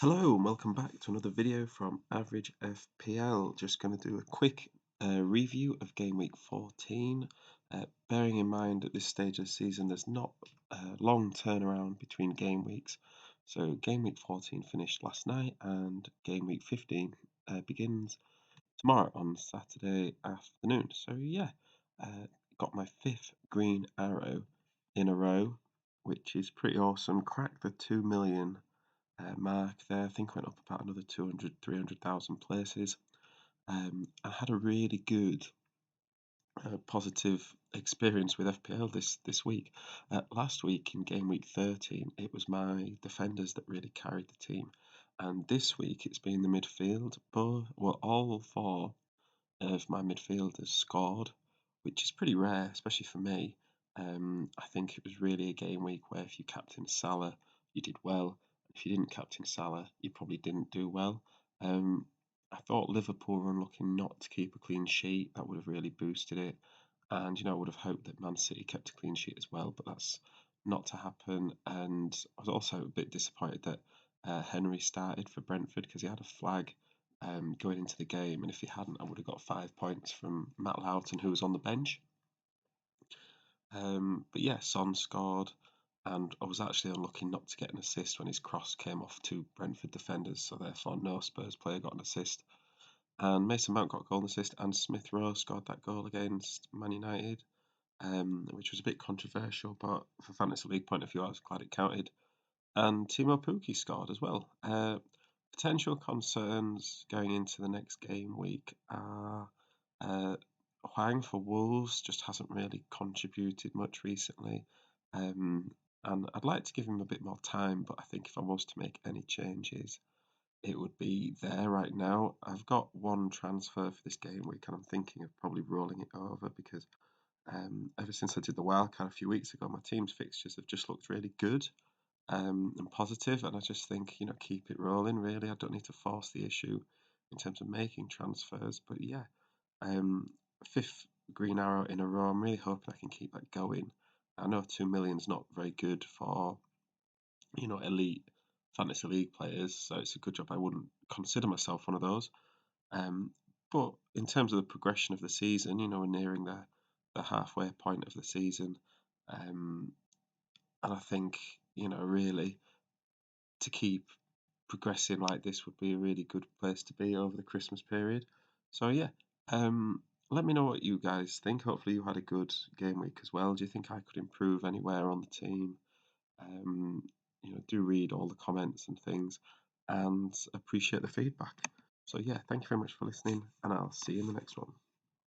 Hello and welcome back to another video from Average FPL. Just going to do a quick review of Game Week 14. Bearing in mind at this stage of the season there's not a long turnaround between game weeks. So Game Week 14 finished last night and Game Week 15 begins tomorrow on Saturday afternoon. So yeah, got my 5th green arrow in a row, which is pretty awesome. Cracked the 2 million mark there. I think went up about another 200, 300,000 places. I had a really good positive experience with FPL this week. Last week in game week 13, it was my defenders that really carried the team, and this week it's been the midfield. But well, all four of my midfielders scored, which is pretty rare, especially for me. I think it was really a game week where if you captained Salah, you did well. If you didn't captain Salah, you probably didn't do well. Um, I thought Liverpool were unlucky not to keep a clean sheet. That would have really boosted it. And, I would have hoped that Man City kept a clean sheet as well, but that's not to happen. And I was also a bit disappointed that Henry started for Brentford because he had a flag going into the game, and if he hadn't, I would have got 5 points from Matt Loughton, who was on the bench. But yeah, Son scored, and I was actually unlucky not to get an assist when his cross came off two Brentford defenders, so therefore no Spurs player got an assist. And Mason Mount got a goal assist, and Smith Rowe scored that goal against Man United, which was a bit controversial, but for fantasy league point of view, I was glad it counted. And Timo Pukki scored as well. Potential concerns going into the next game week are uh, Hwang for Wolves just hasn't really contributed much recently. And I'd like to give him a bit more time, but I think if I was to make any changes, it would be there right now. I've got one transfer for this game week, and I'm thinking of probably rolling it over because ever since I did the wildcard a few weeks ago, my team's fixtures have just looked really good and positive, and I just think keep it rolling. Really, I don't need to force the issue in terms of making transfers. But yeah, um, 5th green arrow in a row. I'm really hoping I can keep that going. I know 2 million is not very good for elite fantasy league players, so it's a good job I wouldn't consider myself one of those. Um, but in terms of the progression of the season, we're nearing the halfway point of the season, and I think really to keep progressing like this would be a really good place to be over the Christmas period. So yeah, let me know what you guys think. Hopefully you had a good game week as well. Do you think I could improve anywhere on the team? Um, do read all the comments and things, and appreciate the feedback. So yeah, thank you very much for listening, and I'll see you in the next one.